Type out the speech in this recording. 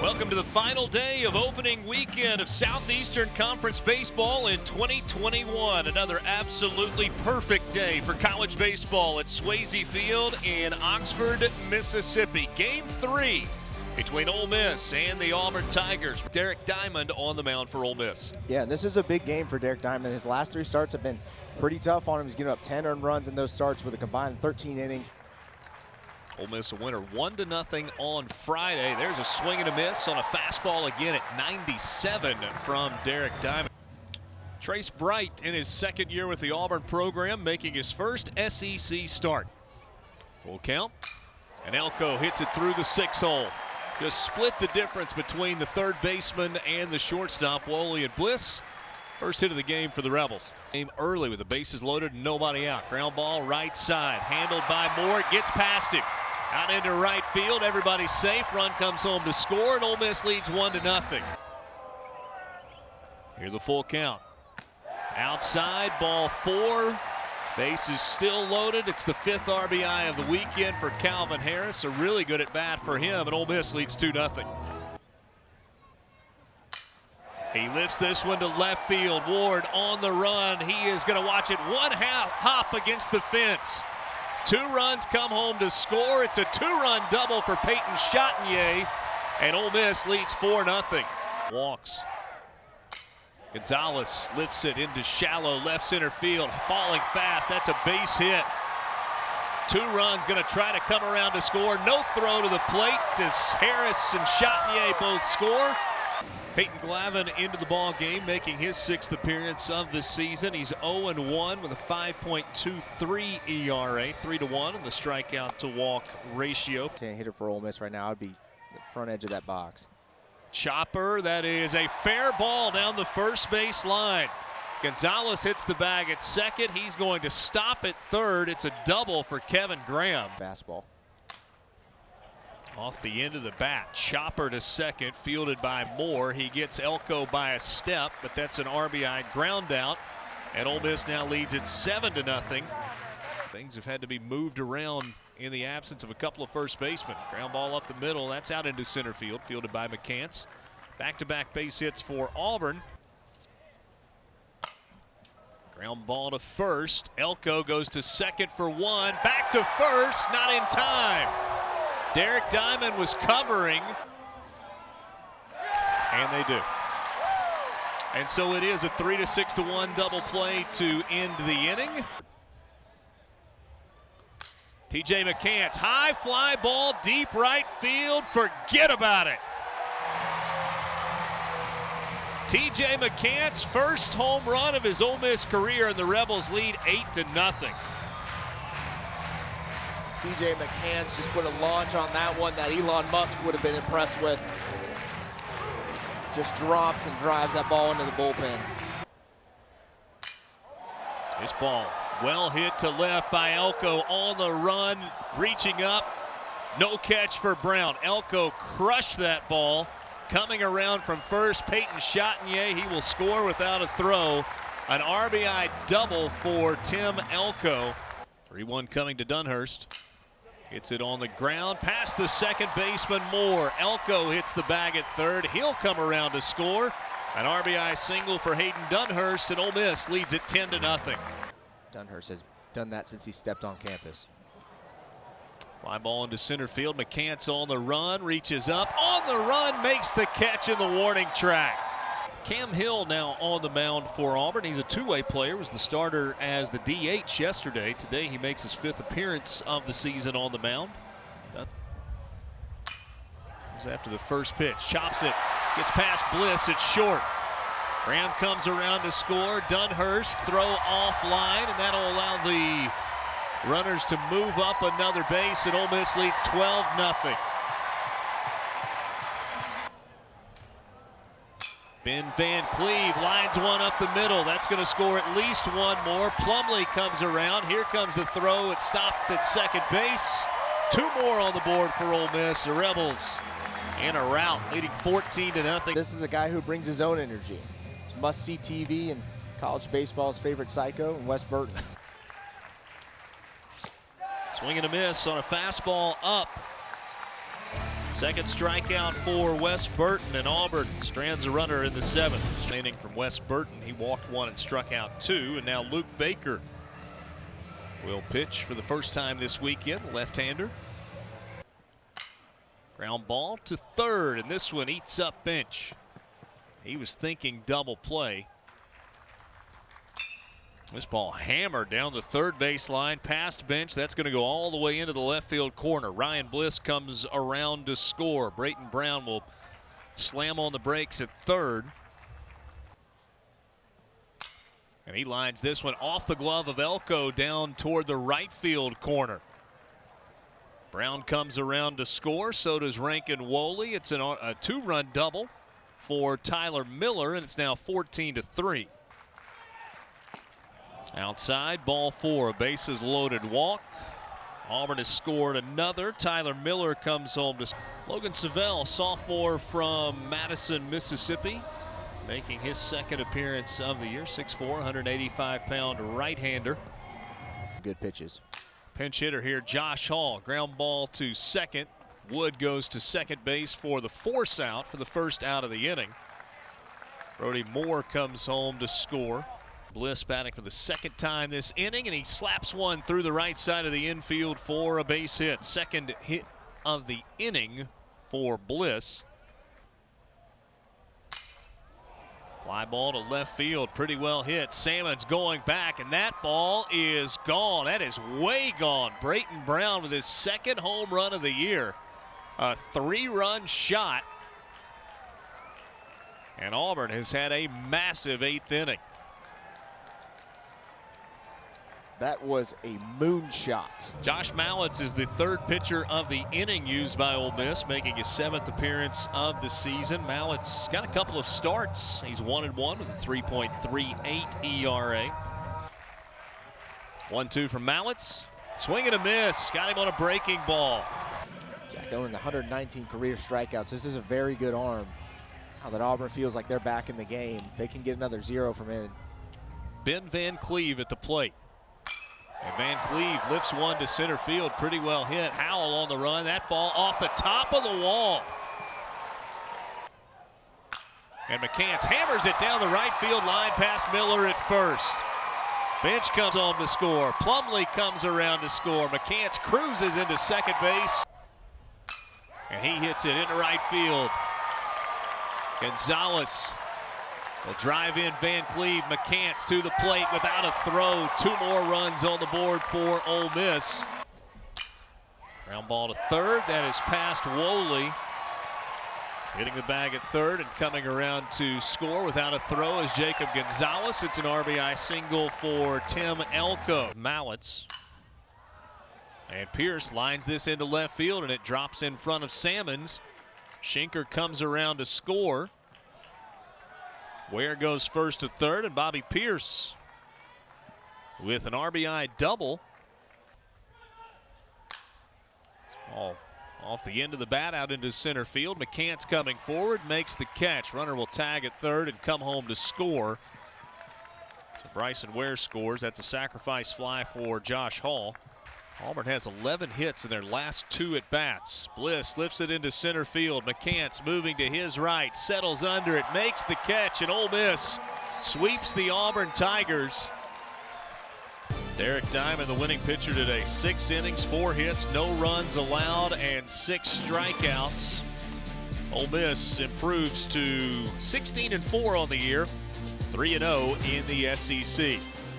Welcome to the final day of opening weekend of Southeastern Conference baseball in 2021. Another absolutely perfect day for college baseball at Swayze Field in Oxford, Mississippi. Game 3 between Ole Miss and the Auburn Tigers. Derek Diamond on the mound for Ole Miss. Yeah, this is a big game for Derek Diamond. His last 3 starts have been pretty tough on him. He's given up 10 earned runs in those starts with a combined 13 innings. Ole Miss a winner 1-0 on Friday. There's a swing and a miss on a fastball again at 97 from Derek Diamond. Trace Bright in his second year with the Auburn program, making his first SEC start. Full count, and Elko hits it through the 6-hole. Just split the difference between the third baseman and the shortstop, Woolley and Bliss. First hit of the game for the Rebels. Game early with the bases loaded and nobody out. Ground ball right side, handled by Moore, gets past him. Out into right field, everybody's safe. Run comes home to score, and Ole Miss leads 1-0. Here the full count. Outside, ball 4. Bases still loaded. It's the 5th RBI of the weekend for Calvin Harris. A really good at bat for him, and Ole Miss leads 2-0. He lifts this one to left field. Ward on the run. He is going to watch it one hop against the fence. 2 runs come home to score. It's a 2-run double for Peyton Chatagnier, and Ole Miss leads 4-0. Walks. Gonzalez lifts it into shallow left center field, falling fast. That's a base hit. 2 runs, going to try to come around to score. No throw to the plate. Does Harris and Chatagnier both score? Peyton Glavin into the ball game, making his 6th appearance of the season. He's 0-1 with a 5.23 ERA, 3-1 on the strikeout to walk ratio. Can't hit it for Ole Miss right now. I'd be the front edge of that box. Chopper, that is a fair ball down the first base line. Gonzalez hits the bag at second. He's going to stop at third. It's a double for Kevin Graham. Fastball. Off the end of the bat, Chopper to second, fielded by Moore. He gets Elko by a step, but that's an RBI ground out. And Ole Miss now leads it 7-0. Things have had to be moved around in the absence of a couple of first basemen. Ground ball up the middle, that's out into center field, fielded by McCants. Back-to-back base hits for Auburn. Ground ball to first. Elko goes to second for 1. Back to first, not in time. Derek Diamond was covering, and they do. And so it is a 3-6-1 double play to end the inning. T.J. McCants, high fly ball, deep right field, forget about it. T.J. McCants' first home run of his Ole Miss career, and the Rebels lead 8-0. T.J. McCants just put a launch on that one that Elon Musk would have been impressed with. Just drops and drives that ball into the bullpen. This ball well hit to left by Elko on the run, reaching up. No catch for Brown. Elko crushed that ball. Coming around from first, Peyton Chatagnier. He will score without a throw. An RBI double for Tim Elko. 3-1 coming to Dunhurst. Hits it on the ground, past the second baseman Moore. Elko hits the bag at third. He'll come around to score. An RBI single for Hayden Dunhurst, and Ole Miss leads it 10-0. Dunhurst has done that since he stepped on campus. Fly ball into center field. McCants on the run, reaches up. On the run, makes the catch in the warning track. Cam Hill now on the mound for Auburn. He's a 2-way player, was the starter as the DH yesterday. Today he makes his 5th appearance of the season on the mound. After the first pitch, chops it, gets past Bliss, it's short. Graham comes around to score. Dunhurst throw offline, and that'll allow the runners to move up another base, and Ole Miss leads 12-0. Ben Van Cleve lines one up the middle. That's going to score at least one more. Plumlee comes around. Here comes the throw. It stopped at second base. 2 more on the board for Ole Miss. The Rebels in a rout, leading 14-0. This is a guy who brings his own energy. Must-see TV and college baseball's favorite psycho, and Wes Burton. Swing and a miss on a fastball up. Second strikeout for Wes Burton, and Auburn strands a runner in the 7th. Standing from Wes Burton, he walked 1 and struck out 2, and now Luke Baker will pitch for the first time this weekend, left-hander. Ground ball to third, and this one eats up Bench. He was thinking double play. This ball hammered down the third baseline, past Bench. That's going to go all the way into the left field corner. Ryan Bliss comes around to score. Brayton Brown will slam on the brakes at third. And he lines this one off the glove of Elko down toward the right field corner. Brown comes around to score. So does Rankin Woley. It's a 2-run double for Tyler Miller, and it's now 14-3. Outside, ball 4, a bases loaded walk. Auburn has scored another. Tyler Miller comes home to Logan Savell, sophomore from Madison, Mississippi, making his second appearance of the year. 6'4", 185-pound right-hander. Good pitches. Pinch hitter here, Josh Hall. Ground ball to second. Wood goes to second base for the force out for the first out of the inning. Brody Moore comes home to score. Bliss batting for the second time this inning, and he slaps one through the right side of the infield for a base hit. Second hit of the inning for Bliss. Fly ball to left field, pretty well hit. Salmon's going back, and that ball is gone. That is way gone. Brayton Brown with his second home run of the year. A 3-run shot. And Auburn has had a massive 8th inning. That was a moonshot. Josh Mallitz is the third pitcher of the inning used by Ole Miss, making his 7th appearance of the season. Mallitz got a couple of starts. He's 1-1 with a 3.38 ERA. 1-2 from Mallitz. Swing and a miss. Got him on a breaking ball. Jack Owen, 119 career strikeouts. This is a very good arm. Now that Auburn feels like they're back in the game, if they can get another 0 from in. Ben Van Cleve at the plate. And Van Cleve lifts one to center field, pretty well hit. Howell on the run, that ball off the top of the wall. And McCants hammers it down the right field line past Miller at first. Bench comes home to score. Plumlee comes around to score. McCants cruises into second base. And he hits it into right field. Gonzalez will drive in Van Cleve. McCants to the plate without a throw. 2 more runs on the board for Ole Miss. Ground ball to third. That is past Woley. Hitting the bag at third and coming around to score without a throw is Jacob Gonzalez. It's an RBI single for Tim Elko. Mallitz. And Pierce lines this into left field, and it drops in front of Salmons. Schinker comes around to score. Ware goes first to third, and Bobby Pierce with an RBI double. All off the end of the bat out into center field. McCants coming forward, makes the catch. Runner will tag at third and come home to score. So Bryson Ware scores. That's a sacrifice fly for Josh Hall. Auburn has 11 hits in their last 2 at-bats. Bliss lifts it into center field. McCants moving to his right, settles under it, makes the catch, and Ole Miss sweeps the Auburn Tigers. Derek Diamond, the winning pitcher today. 6 innings, 4 hits, no runs allowed, and 6 strikeouts. Ole Miss improves to 16-4 on the year, 3-0 in the SEC.